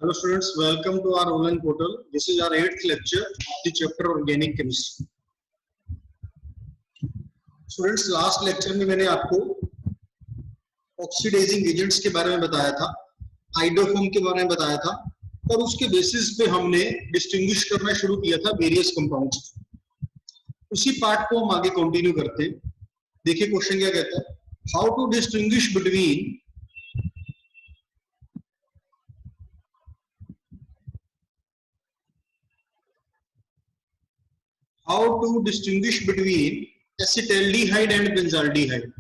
Hello students, welcome to our online portal. This is our 8th lecture of the chapter Organic Chemistry. Students, last lecture में मैंने आपको oxidising agents के बारे में बताया था, आइडोफॉर्म के बारे में बताया था और उसके बेसिस पे हमने डिस्टिंग्विश करना शुरू किया था वेरियस कंपाउंड्स। उसी पार्ट को हम आगे कंटिन्यू करते हैं। देखिए क्वेश्चन क्या कहता है, how to distinguish between acetaldehyde and benzaldehyde.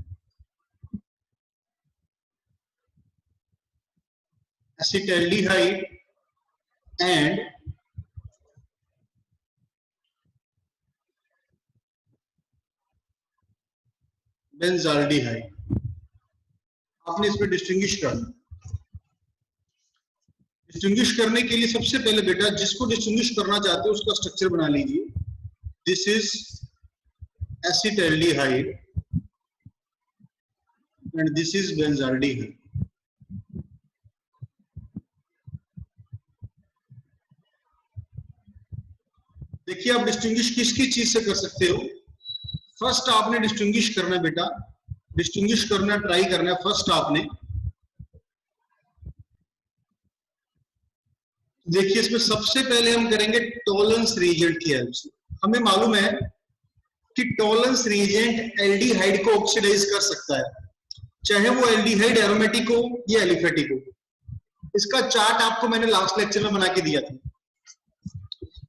Acetaldehyde and benzaldehyde. आपने इसमें डिस्टिंग्विश करना। डिस्टिंग्विश करने के लिए सबसे पहले बेटा जिसको डिस्टिंग्विश करना चाहते हो उसका स्ट्रक्चर बना लीजिए। This is acetaldehyde and this is benzaldehyde. देखिए आप डिस्टिंग्विश किसकी चीज से कर सकते हो। फर्स्ट आपने डिस्टिंग्विश करना है बेटा, डिस्टिंग्विश करना ट्राई करना है। फर्स्ट आपने देखिए इसमें सबसे पहले हम करेंगे टॉलरेंस रिएजेंट की हेल्प से। हमें मालूम है कि टॉलरेंस रिएजेंट एल्डिहाइड को ऑक्सीडाइज कर सकता है, चाहे वो एल्डिहाइड एरोमेटिक हो या एलिफेटिक हो। इसका चार्ट आपको मैंने लास्ट लेक्चर में बना के दिया था।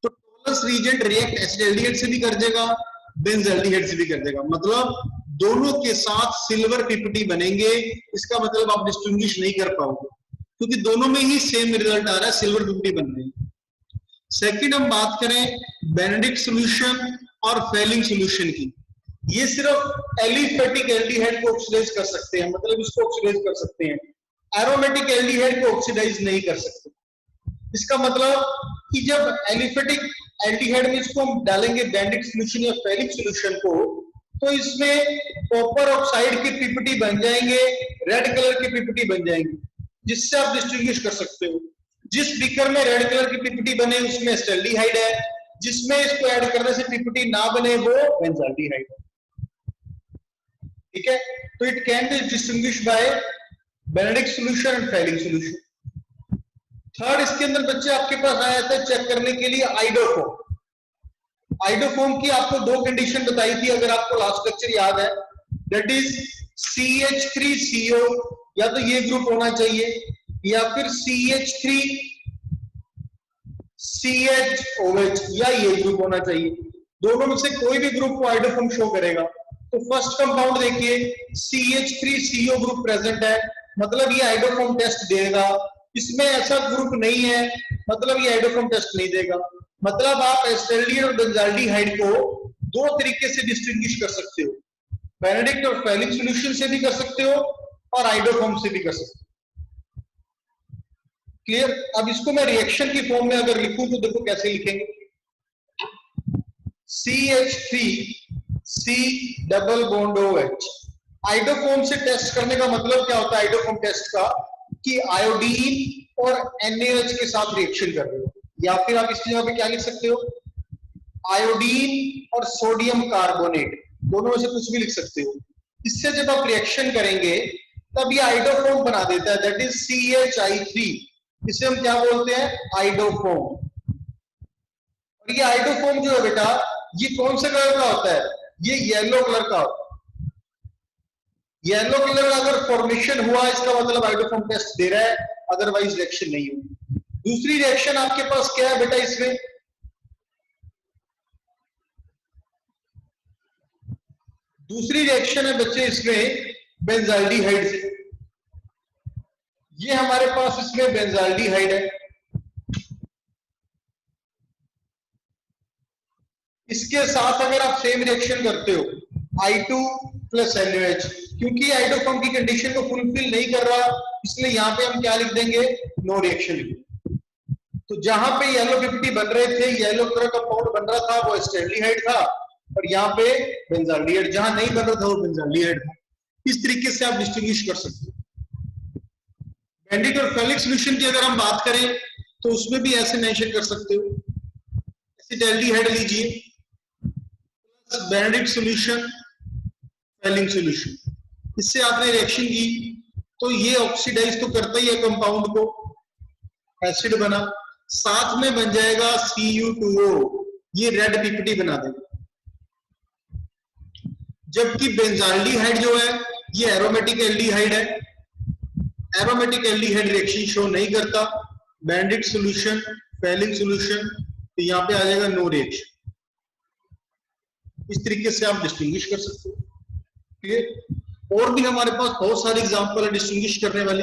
तो टॉलरेंस रिएजेंट रिएक्ट एसिटाल्डिहाइड से भी कर देगा, बेंजाल्डिहाइड से भी कर देगा। मतलब दोनों के साथ सिल्वर पीपीटी बनेंगे। इसका मतलब आप डिस्टिंग्विश नहीं कर पाओगे क्योंकि दोनों में ही सेम रिजल्ट आ रहा है, सिल्वर पीपीटी बन रही है। सेकंड हम बात करें बेनेडिक्ट सॉल्यूशन और फेलिंग सॉल्यूशन की। ये सिर्फ एलिफेटिक एल्डिहाइड को ऑक्सीडाइज कर सकते हैं, मतलब इसको ऑक्सीडाइज कर सकते हैं, एरोमेटिक एल्डिहाइड को ऑक्सीडाइज नहीं कर सकते। इसका मतलब कि जब एलिफेटिक एल्डिहाइड में इसको हम डालेंगे बेनेडिक्ट सॉल्यूशन या फेलिंग सॉल्यूशन को, तो इसमें कॉपर ऑक्साइड की पीपीटी बन जाएंगे, रेड कलर की पीपीटी बन जाएंगे, जिससे आप डिस्टिंग्विश कर सकते हो। जिस बीकर में रेड कलर की पीपीटी बने उसमें एसिटाल्डिहाइड है, जिसमें इसको ऐड करने से पीपीटी ना बने वो बेंजाल्डिहाइड है। ठीक है, तो it can be distinguished by Benedict solution and Fehling solution. Third इसके अंदर बच्चे आपके पास आया था चेक करने के लिए आइडोफॉर्म। आइडोफॉर्म की आपको दो कंडीशन बताई थी, अगर आपको लास्ट लेक्चर याद है, दैट इज CH3CO, या तो ये ग्रुप होना चाहिए या फिर CH3CHOH, या ये ग्रुप होना चाहिए। दोनों में से कोई भी ग्रुप को आइडोफॉर्म शो करेगा। तो फर्स्ट कंपाउंड देखिए CH3CO ग्रुप प्रेजेंट है, मतलब ये आइडोफॉर्म टेस्ट देगा। इसमें ऐसा ग्रुप नहीं है, मतलब ये आइडोफॉर्म टेस्ट नहीं देगा। मतलब आप एसिटाल्डिहाइड और बेंजाल्डिहाइड को दो तरीके से डिस्टिंग्विश कर सकते हो, बेनेडिक्ट और फेलिंग सॉल्यूशन से भी कर सकते हो और आइडोफॉर्म से भी कर सकते हो। क्लियर? अब इसको मैं रिएक्शन की फॉर्म में अगर लिखूं तो देखो कैसे लिखेंगे। CH3C double bond OH। Iodoform से टेस्ट करने का मतलब क्या होता है आइडोफॉर्म टेस्ट का, कि आयोडीन और NaOH के साथ रिएक्शन कर रहे हो, या फिर आप इस जगह पे क्या लिख सकते हो, आयोडीन और सोडियम कार्बोनेट, दोनों में से कुछ भी लिख सकते हो। इससे जब आप रिएक्शन करेंगे तब ये आइडोफॉर्म बना देता है, दैट इज CHI3। इसे हम क्या बोलते हैं, आइडोफॉर्म। और ये आइडोफॉर्म जो है बेटा, ये कौन से कलर का होता है, ये येलो कलर का होता है। येलो कलर अगर फॉर्मेशन हुआ इसका मतलब आइडोफॉर्म टेस्ट दे रहा है, अदरवाइज रिएक्शन नहीं होगी। दूसरी रिएक्शन आपके पास क्या है बेटा, इसमें दूसरी रिएक्शन है बच्चे इसमें बेंजाल्डिहाइड से। ये हमारे पास इसमें बेंजाल्डिहाइड है, इसके साथ अगर आप सेम रिएक्शन करते हो I2 प्लस NaOH, क्योंकि आइडोफॉर्म की कंडीशन को फुलफिल नहीं कर रहा, इसलिए यहां पे हम क्या लिख देंगे, नो रिएक्शन। तो जहां पे येलो पीपीटी बन रहे थे, येलो कलर का कंपाउंड बन रहा था वो एसिटाल्डिहाइड था, और यहाँ पे बेंजाल्डिहाइड, जहां नहीं बन रहा था वो बेंजाल्डिहाइड था। इस तरीके से आप डिस्टिंग्विश कर सकते हो। बेनेडिक्ट और फेलिंग सॉल्यूशन की अगर हम बात करें तो उसमें भी ऐसे मेंशन कर सकते हो, एसिटाल्डिहाइड लीजिए बेनेडिक्ट सॉल्यूशन फेलिंग सॉल्यूशन, इससे आपने रिएक्शन की तो ये ऑक्सीडाइज तो करता ही है कंपाउंड को, एसिड बना, साथ में बन जाएगा Cu2O, ये रेड पीपीटी बना देगा। जबकि बेंजाल्डिहाइड जो है ये एरोमेटिक एल्डिहाइड है, एरोमेटिक एल्डिहाइड रिएक्शन शो नहीं करता, बेनेडिक्ट सॉल्यूशन फेलिंग सॉल्यूशन, तो यहां पे आ जाएगा नो रिएक्शन। इस तरीके से आप डिस्टिंग्विश कर सकते हो। क्लियर? और भी हमारे पास बहुत सारे एग्जांपल है डिस्टिंग्विश करने वाली,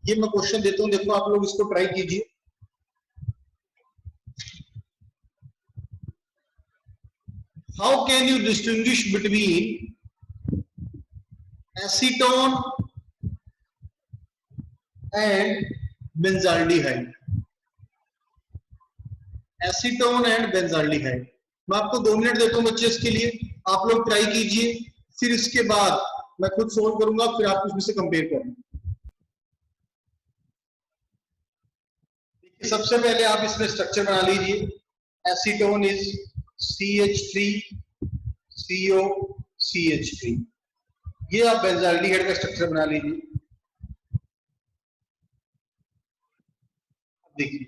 ये मैं क्वेश्चन देता हूं, देखो आप लोग इसको ट्राई कीजिए। How can you distinguish between acetone and benzaldehyde? Acetone and benzaldehyde, मैं आपको 2 मिनट देता हूं बच्चे इसके लिए, आप लोग ट्राई कीजिए, फिर इसके बाद मैं खुद सोल्व करूंगा, फिर आप उसमें से कंपेयर करें। देखिए सबसे पहले आप इसमें स्ट्रक्चर बना लीजिए, एसीटोन इज CH3COCH3, ये आप बेंजाल्डिहाइड का स्ट्रक्चर बना लीजिए। देखिए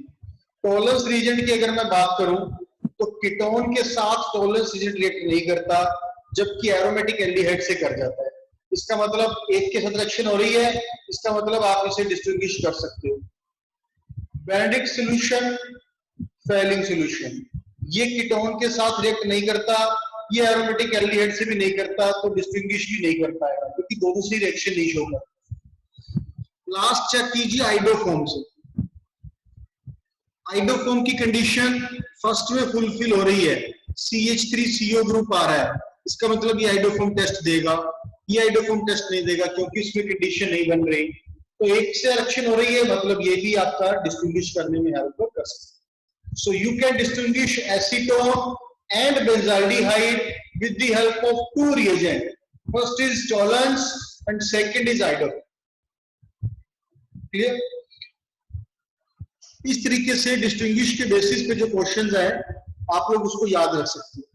टॉलरेंस रीजेंट की अगर मैं बात करूं तो कीटोन के साथ टॉलरेंस रीजेंट रिएक्ट नहीं करता, जबकि एरोमेटिक एल्डिहाइड से कर जाता है। इसका मतलब एक के साथ रिएक्शन हो रही है, इसका मतलब आप इसे डिस्टिंग्विश कर सकते हो। बेनेडिक्ट सॉल्यूशन फेलिंग सॉल्यूशन, ये कीटोन के साथ रिएक्ट नहीं करता, ये एरोमेटिक एल्डिहाइड से भी नहीं करता, तो डिस्टिंग्विश भी नहीं कर पाएगा क्योंकि दोनों से रिएक्शन नहीं शो करता। लास्ट चेक कीजिए आइडोफॉर्म से, आइडोफॉर्म की कंडीशन फर्स्ट में फुलफिल हो रही है, CH3CO ग्रुप आ रहा है, इसका मतलब ये आइडोफॉर्म टेस्ट देगा, ये आइडोफॉर्म टेस्ट नहीं देगा क्योंकि इसमें कंडीशन नहीं बन रही, तो एक से रिएक्शन हो रही है, मतलब ये भी आपका डिस्टिंग्विश करने में हेल्प कर सकता है। So you can distinguish acetone and benzaldehyde with the help of 2 reagent, first is tolerance and second is iodoform. Clear? इस तरीके से डिस्टिंग्विश के बेसिस पे जो क्वेश्चंस है आप लोग उसको याद रख सकते हैं।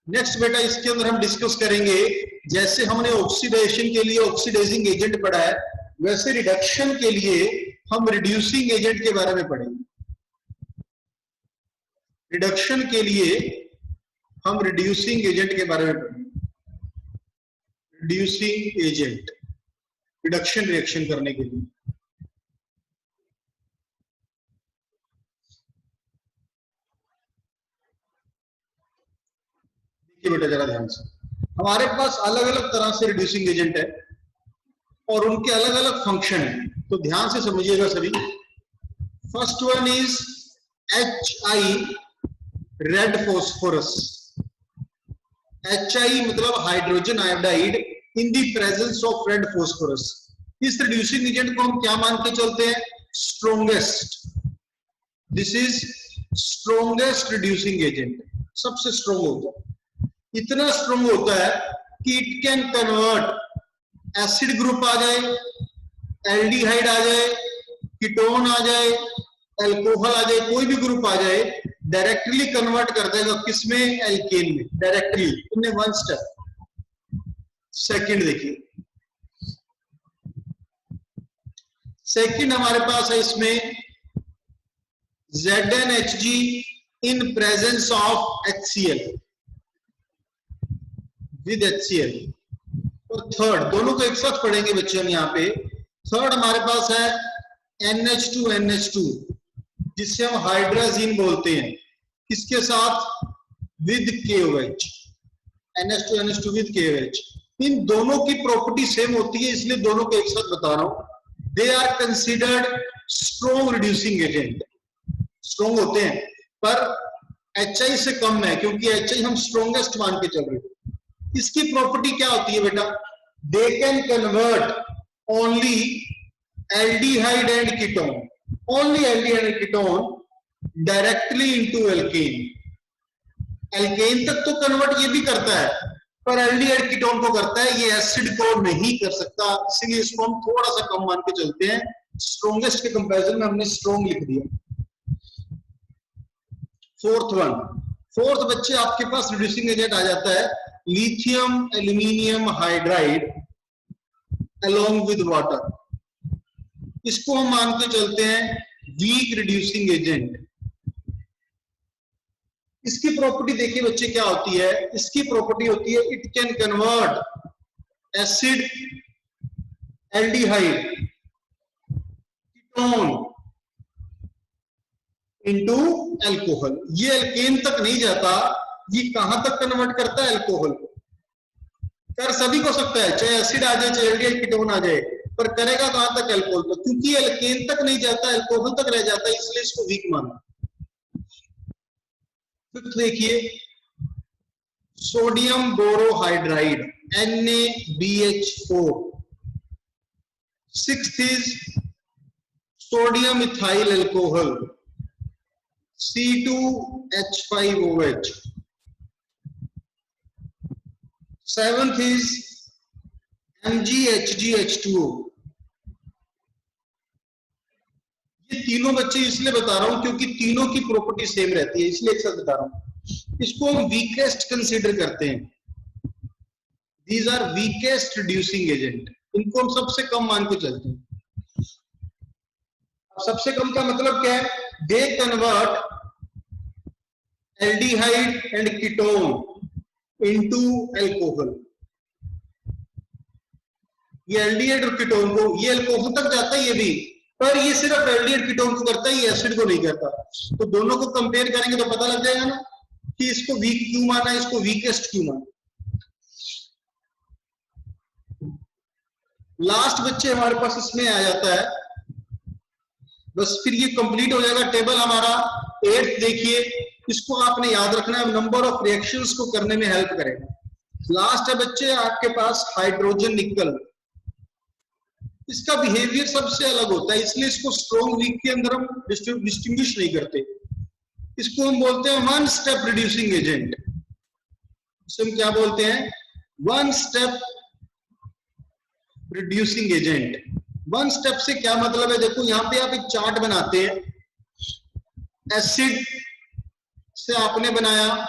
नेक्स्ट बेटा इसके अंदर हम डिस्कस करेंगे, जैसे हमने ऑक्सीडेशन के लिए ऑक्सीडाइजिंग एजेंट पढ़ा है, वैसे रिडक्शन के लिए हम रिड्यूसिंग एजेंट के बारे में पढ़ेंगे। रिडक्शन के लिए हम रिड्यूसिंग एजेंट के बारे में पढ़ेंगे। रिड्यूसिंग एजेंट रिडक्शन रिएक्शन करने के लिए। बेटा जरा ध्यान से, हमारे पास अलग अलग तरह से रिड्यूसिंग एजेंट है और उनके अलग अलग फंक्शन है, तो ध्यान से समझिएगा सभी। First one is HI red phosphorus. HI मतलब hydrogen iodide in the presence of red phosphorus. इस रिड्यूसिंग एजेंट को हम क्या मान के चलते हैं? Strongest. This is strongest reducing agent, सबसे स्ट्रोंग होता है, इतना स्ट्रोंग होता है कि it can convert acid group आ जाए, एल्डिहाइड आ जाए, कीटोन आ जाए, अल्कोहल आ जाए, कोई भी ग्रुप आ जाए, डायरेक्टली कन्वर्ट कर देगा किसमें? एल्केन में, डायरेक्टली, इनने 1 स्टेप। सेकंड देखिए, सेकंड हमारे पास है इसमें ZnHg in presence of HCl with HCl। और थर्ड, दोनों को एक साथ पढ़ेंगे बच्चे हम यहाँ पे। थर्ड हमारे पास है NH2NH2 जिससे हम हाइड्राजीन बोलते हैं, किसके साथ? With KOH। NH2NH2 with KOH। इन दोनों की प्रॉपर्टी सेम होती है, इसलिए दोनों को एक साथ बता रहा हूं। They are considered strong reducing agent. Strong होते हैं पर HI से कम है, क्योंकि HI हम स्ट्रॉन्गेस्ट मान के चल रहे हैं। इसकी प्रॉपर्टी क्या होती है बेटा? They can convert only aldehyde and ketone, only aldehyde and ketone directly into alkane. Alkane तक तो कन्वर्ट ये भी करता है, पर एल्डिहाइड कीटोन को करता है, ये एसिड को नहीं कर सकता, इसलिए इसको हम थोड़ा सा कम मान के चलते हैं, स्ट्रॉन्गेस्ट के कंपैरिजन में हमने स्ट्रॉन्ग लिख दिया। फोर्थ बच्चे आपके पास रिड्यूसिंग एजेंट आ जाता है lithium aluminium hydride along with water. इसको हम मान के चलते हैं वीक रिड्यूसिंग एजेंट। इसकी प्रॉपर्टी देखिए बच्चे क्या होती है, इसकी प्रॉपर्टी होती है it can convert acid aldehyde ketone into alcohol. ये अल्केन तक नहीं जाता, ये कहां तक कन्वर्ट करता है, अल्कोहल को। कर सभी को सकता है, चाहे एसिड आ जाए चाहे एल्डिहाइड कीटोन आ जाए, पर करेगा कहां तक, अल्कोहल तक। क्योंकि अल्केन तक नहीं जाता, अल्कोहल तक रह जाता है, इसलिए इसको वीक माना। फिफ्थ देखिए sodium borohydride NaBH4। Sixth is sodium ethyl alcohol C2H5OH। Seventh is MgHgH2O। ये तीनों बच्चे इसलिए बता रहा हूं क्योंकि तीनों की प्रॉपर्टी सेम रहती है, इसलिए एक साथ बता रहा हूं। इसको हम वीकेस्ट कंसीडर करते हैं। These are weakest reducing agent, इनको हम सबसे कम मान के चलते हैं। सबसे कम का मतलब क्या है, they convert aldehyde and ketone into alcohol. ये एल्डिहाइड और कीटोन को, ये अल्कोहल तक जाता है ये भी, पर ये सिर्फ एल्डिहाइड कीटोन को करता है, ये एसिड को नहीं करता। तो दोनों को कंपेयर करेंगे तो पता लग जाएगा ना कि इसको वीक क्यों माना, इसको वीकेस्ट क्यों माना। लास्ट बच्चे हमारे पास इसमें आ जाता है, बस फिर ये कंप्लीट हो जाएगा टेबल हमारा। 8th देखिए, इसको आपने याद रखना है, नंबर ऑफ रिएक्शंस को करने में हेल्प करेगा। लास्ट है बच्चे आपके पास हाइड्रोजन निकल। इसका बिहेवियर सबसे अलग होता है, इसलिए इसको स्ट्रॉन्ग वीक के अंदर हम डिस्टिंग्विश नहीं करते। इसको हम बोलते हैं वन स्टेप रिड्यूसिंग एजेंट। इसे हम क्या बोलते हैं, one step reducing agent. One step से क्या मतलब है, देखो यहां पे आप एक चार्ट बनाते हैं। एसिड से आपने बनाया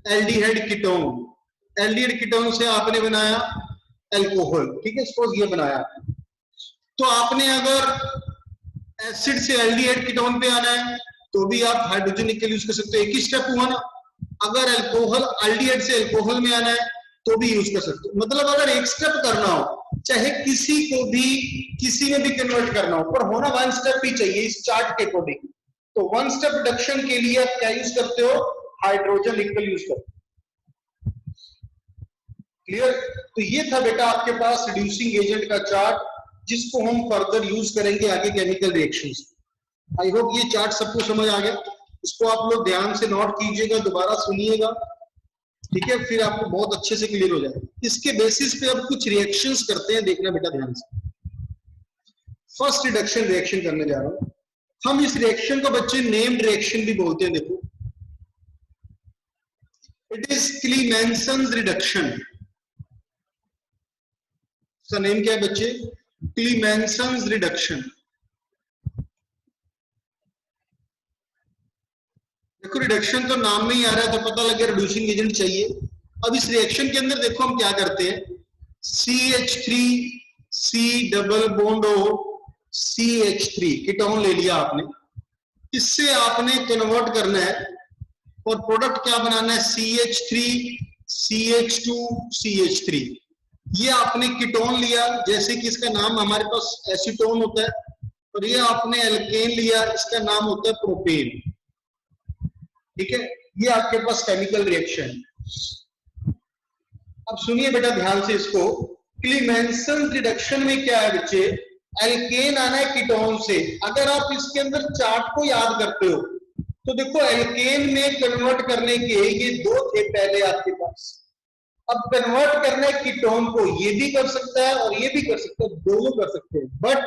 एल्डिहाइड कीटोन, एल्डिहाइड कीटोन से आपने बनाया अल्कोहल, ठीक है, सपोज ये बनाया। तो आपने अगर एसिड से एल्डिहाइड कीटोन पे आना है तो भी आप हाइड्रोजन निकल यूज कर सकते हो, एक ही स्टेप हुआ ना। अगर अल्कोहल एल्डिहाइड से अल्कोहल में आना है तो भी यूज कर सकते हो। मतलब अगर एक स्टेप करना हो, चाहे किसी को भी किसी में भी कन्वर्ट करना हो, पर होना वन स्टेप ही चाहिए इस चार्ट के अकॉर्डिंग। तो वन स्टेप रिडक्शन के लिए आप क्या यूज करते हो, हाइड्रोजन निकल यूज करते हो। क्लियर। तो ये था बेटा आपके पास रिड्यूसिंग एजेंट का चार्ट, जिसको हम फर्दर यूज करेंगे आगे केमिकल रिएक्शंस। आई होप ये चार्ट सबको समझ आ गया। इसको आप लोग ध्यान से नोट कीजिएगा, दोबारा सुनिएगा, ठीक है, फिर आपको बहुत अच्छे से क्लियर हो जाएगा। इसके बेसिस पे अब कुछ रिएक्शंस करते हैं, देखना बेटा ध्यान से। फर्स्ट रिडक्शन रिएक्शन करने जा रहा हूं। हम इस रिएक्शन को बच्चे नेम्ड रिएक्शन भी बोलते हैं। देखो, इट इज क्लीमेंसन्स रिडक्शन। इसका नेम क्या है बच्चे, क्लीमेंसन्स रिडक्शन। देखो रिडक्शन तो नाम में ही आ रहा है तो पता लग गया रिड्यूसिंग एजेंट चाहिए। अब इस रिएक्शन के अंदर देखो हम क्या करते हैं, CH3C double bond O CH3 ketone ले लिया आपने, इससे आपने कन्वर्ट करना है और प्रोडक्ट क्या बनाना है, CH3CH2CH3। ये आपने कीटोन लिया, जैसे कि इसका नाम हमारे पास एसीटोन होता है, और ये आपने एल्केन लिया, इसका नाम होता है प्रोपेन। ठीक है, ये आपके पास केमिकल रिएक्शन। अब सुनिए बेटा ध्यान से इसको, क्लीमेंसन रिडक्शन में क्या है बच्चे, एल्केन आना है कीटोन से। अगर आप इसके अंदर चार्ट को याद करते हो तो देखो एल्केन में कन्वर्ट करने के ये दो थे पहले आपके पास। अब कन्वर्ट करना है कीटोन को, ये भी कर सकता है और ये भी कर सकता है, दोनों कर सकते हैं। बट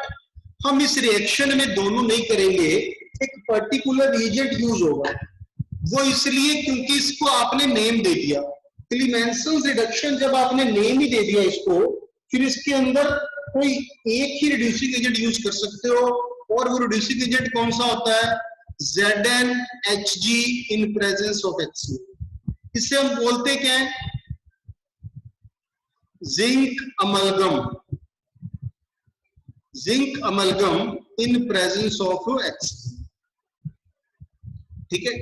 हम इस रिएक्शन में दोनों नहीं करेंगे, एक पर्टिकुलर एजेंट यूज होगा। वो इसलिए क्योंकि इसको आपने नेम दे दिया। क्लीमेंसन रिडक्शन जब आपने नेम ही दे दिया इसको, फिर इसके अंदर कोई एक ही रिड्यूसिंग एजेंट यूज कर सकते हो, और वो रिड्यूसिंग एजेंट कौन सा होता है? ZnHg in presence of HCl। इससे हम बोलते क्या है? Zinc amalgam, zinc amalgam in presence of HCl। ठीक है,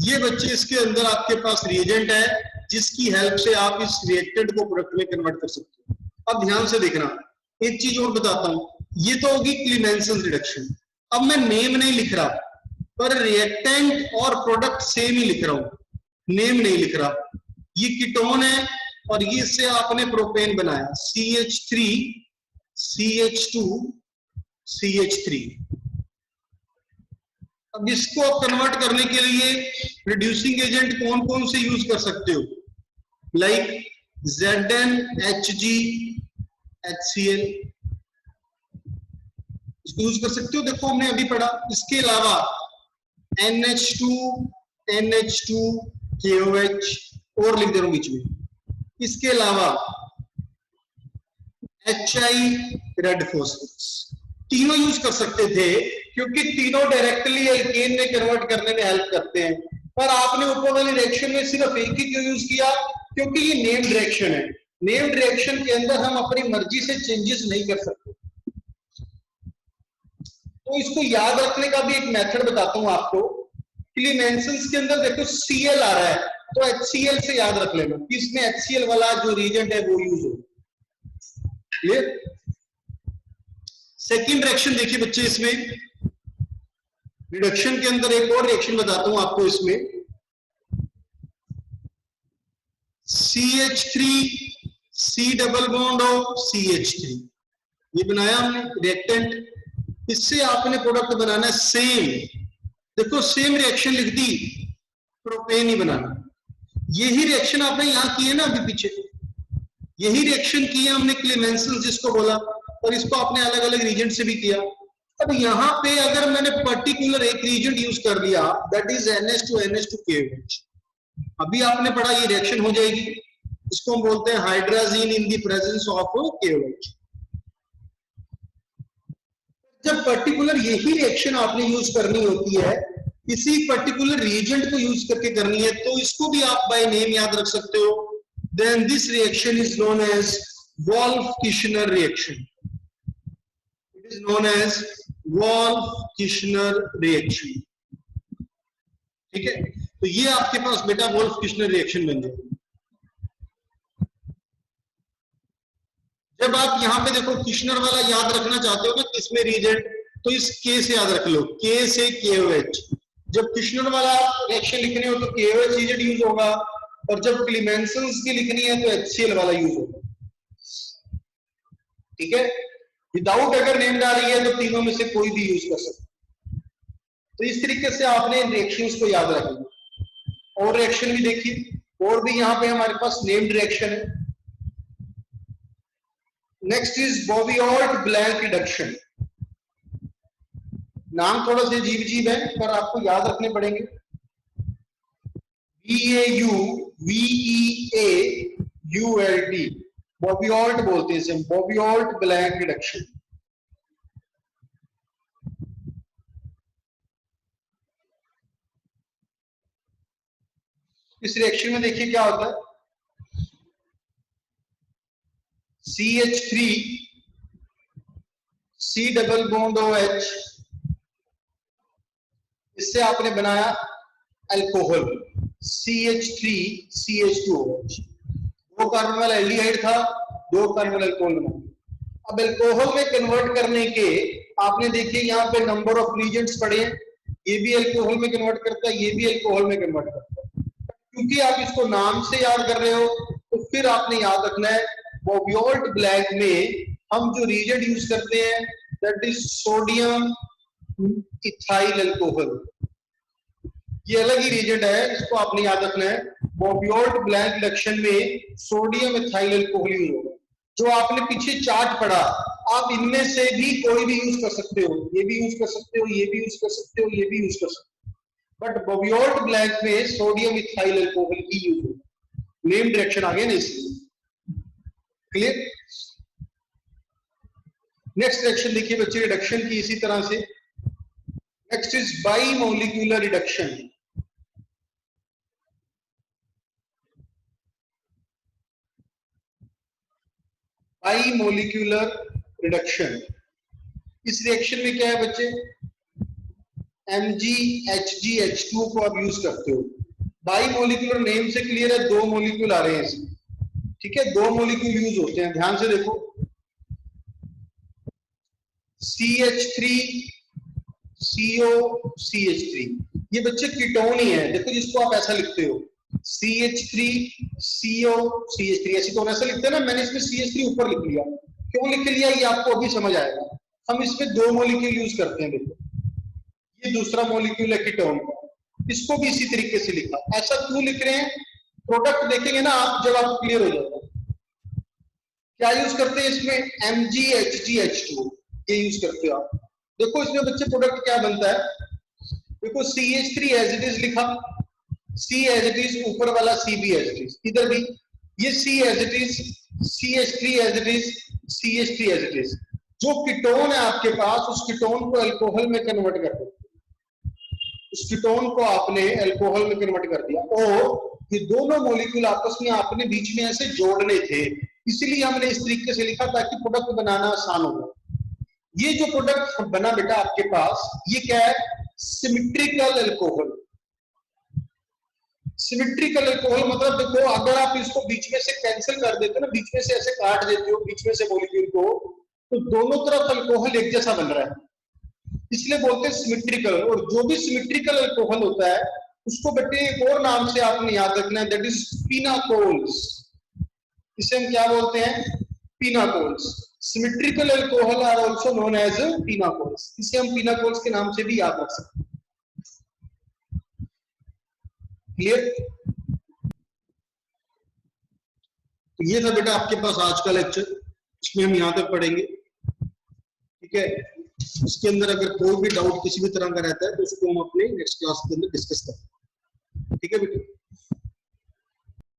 ये बच्चे इसके अंदर आपके पास रिएजेंट है जिसकी हेल्प से आप इस रिएक्टेंट को प्रोडक्ट में कन्वर्ट कर सकते हो। अब ध्यान से देखना, एक चीज और बताता हूं, ये तो होगी क्लीमेंसन रिडक्शन। अब मैं नेम नहीं लिख रहा, पर रिएक्टेंट और प्रोडक्ट सेम ही लिख रहा हूं, नेम नहीं लिख रहा। ये कीटोन है और ये से आपने प्रोपेन बनाया, CH3 CH2 CH3। अब इसको कन्वर्ट करने के लिए रिड्यूसिंग एजेंट कौन कौन से यूज कर सकते हो? लाइक ZnHg HCl, इसको यूज कर सकते हो। देखो हमने अभी पढ़ा, इसके अलावा NH2 NH2 KOH और लिख दे रहा हूं बीच में। इसके अलावा HI रेड फॉस्फोरस, तीनों यूज कर सकते थे क्योंकि तीनों डायरेक्टली एल्केन में कन्वर्ट करने में हेल्प करते हैं। पर आपने ऊपर वाली रिएक्शन में सिर्फ एक ही क्यों यूज किया? क्योंकि ये नेम्ड रिएक्शन है। नेम्ड रिएक्शन के अंदर हम अपनी मर्जी से चेंजेस नहीं कर सकते। तो इसको याद रखने का भी एक मेथड बताता हूं आपको। क्लीमेंसन्स के अंदर देखो Cl आ रहा है, तो HCl से याद रख लेना कि इसमें HCl वाला जो रिएजेंट है वो यूज हो। क्लियर? सेकंड रिएक्शन देखिए बच्चे, इसमें रिडक्शन के अंदर एक और रिएक्शन बताता हूं आपको। इसमें CH3 C डबल बॉन्ड और CH3 ये बनाया हमने रिएक्टेंट। इससे आपने प्रोडक्ट बनाना है सेम, देखो सेम रिएक्शन लिख दी, प्रोपेन ही बनाना। यही रिएक्शन आपने यहां की है ना, अभी पीछे यही रिएक्शन की है हमने क्लीमेंसन जिसको बोला, और इसको आपने अलग अलग रीजेंट से भी किया। अब यहाँ पे अगर मैंने पर्टिकुलर एक रीजेंट यूज कर लिया, दैट इज NH2 अभी आपने पढ़ा ये रिएक्शन हो जाएगी, इसको हम बोलते हैं hydrazine in the presence of KOH। जब पर्टिकुलर यही रिएक्शन आपने यूज करनी होती है, किसी पर्टिकुलर रिएजेंट को यूज करके करनी है, तो इसको भी आप बाय नेम याद रख सकते हो। Then this reaction is known as Wolff Kishner reaction. It is known as Wolff Kishner reaction. ठीक है, तो ये आपके पास बेटा वोल्फ-किशनर रिएक्शन बन जाएगी। जब आप यहाँ पे देखो किशनर वाला याद रखना चाहते हो ना किसमें रिएजेंट, तो इस K से याद रख लो, K से KOH। जब किशनर वाला रिएक्शन लिखने हो तो KOH रिएजेंट यूज होगा, और जब क्लीमेंसन्स की लिखनी है तो HCl वाला यूज होगा। ठीक है, विदाउट अगर नेम डाली है तो तीनों में से कोई भी यूज कर सकते। तो इस तरीके से आपने इन रिएक्शंस को याद रखना। और रिएक्शन भी देखिए, और भी यहाँ पे हमारे पास नेम्ड रिएक्शन है। Next is Bouveault Blanc reduction. नाम थोड़ा सा अजीब है पर आपको याद रखने पड़ेंगे। BAUVEAULT, बोवियोल्ट बोलते हैं इसे, बोवियोल्ट ब्लैंक रिडक्शन। इस रिएक्शन में देखिए क्या होता है, CH3 C double bond OH, इससे आपने बनाया अल्कोहल CH3 CH2OH। 2 कार्बन वाला एल्डिहाइड था, 2 कार्बन वाला अल्कोहल बना। अब अल्कोहल में कन्वर्ट करने के आपने देखिए यहाँ पे नंबर ऑफ रिएजेंट्स पढ़े हैं। ये भी अल्कोहल में कन्वर्ट करता है, ये भी अल्कोहल में कन्वर्ट करता है। क्योंकि आप इसको नाम से याद कर रहे हो तो फिर आपने याद रखना है बोवियोल्ट ब्लैक में हम जो रिएजेंट यूज करते हैं that is sodium ethyl alcohol. ये अलग ही रिएजेंट है, इसको आपने याद रखना है। बोवियोल्ट ब्लैंक रिडक्शन में सोडियम इथाइल अल्कोहल यूज होगा। जो आपने पीछे चार्ट पढ़ा, आप इनमें से भी कोई भी यूज कर सकते हो, ये भी यूज कर सकते हो, ये भी यूज कर सकते हो, ये भी यूज कर सकते हो, बट बोवियोल्ट ब्लैंक में सोडियम इथाइल अल्कोहल ही यूज होगा। नेम डायरेक्शन आ गया ना इसलिए। क्लियर? नेक्स्ट रिएक्शन देखिए बच्चे रिडक्शन की इसी तरह से। Next is by molecular reduction. By molecular reduction, इस रिएक्शन में क्या है बच्चे, MgHgH2 को आप यूज करते हो। बाई मॉलिक्यूलर नेम से क्लियर है, दो मॉलिक्यूल आ रहे हैं इसमें, ठीक है, दो मॉलिक्यूल यूज होते हैं, ध्यान से देखो। CH3 CO CH3, ये बच्चे कीटोन ही है, देखो जिसको आप ऐसा लिखते हो CH3 CO CH3, ऐसे तो ऐसा लिखते हैं ना, मैंने इसमें CH3 ऊपर लिख लिया, क्यों लिख लिया ये आपको अभी समझ आएगा। हम इसमें दो मॉलिक्यूल यूज करते हैं, देखो ये दूसरा मॉलिक्यूल है कीटोन का, इसको भी इसी तरीके से लिखा। ऐसा क्यों लिख रहे हैं, प्रोडक्ट देखेंगे ना आप जब आप क्लियर हो जाएगा। क्या यूज करते हैं इसमें, MgHgH2, ये यूज करते हो आप। देखो इसमें बच्चे प्रोडक्ट क्या बनता है, देखो CH3 एज इट इज लिखा, C एज इट इज, ऊपर वाला C भी एज इट इज, इधर भी ये C as it is, CH3 as it is, CH3 as it is. जो कीटोन है आपके पास, उस कीटोन को अल्कोहल में कन्वर्ट कर दो, उस कीटोन को आपने अल्कोहल में कन्वर्ट कर दिया, और ये दोनों मॉलिक्यूल आपस में आपने बीच में ऐसे जोड़ने थे, इसलिए हमने इस तरीके से लिखा ताकि प्रोडक्ट बनाना आसान हो। ये जो प्रोडक्ट बना बेटा आपके पास, ये क्या है, सिमेट्रिकल अल्कोहल। सिमेट्रिकल अल्कोहल मतलब देखो, अगर आप इसको बीच में से कैंसिल कर देते हो ना, बीच में से ऐसे काट देते हो बीच में से मॉलिक्यूल को, तो दोनों तरफ अल्कोहल एक जैसा बन रहा है, इसलिए बोलते हैं सिमेट्रिकल। और जो भी सिमेट्रिकल अल्कोहल होता है उसको बेटे एक और नाम से आपने याद रखना है, दैट इज पिनाकोल्स। इसे हम क्या बोलते हैं, pinacols. Symmetrical alcohol are also known as pinacols, इसे हम पिनाकोल्स के नाम से भी याद रख सकते हैं। क्लियर? तो ये था बेटा आपके पास आज का लेक्चर, इसमें हम यहां तक पढ़ेंगे, ठीक है। इसके अंदर अगर कोई भी डाउट किसी भी तरह का रहता है तो उसको हम अपने नेक्स्ट क्लास के अंदर डिस्कस करेंगे, ठीक है बेटा।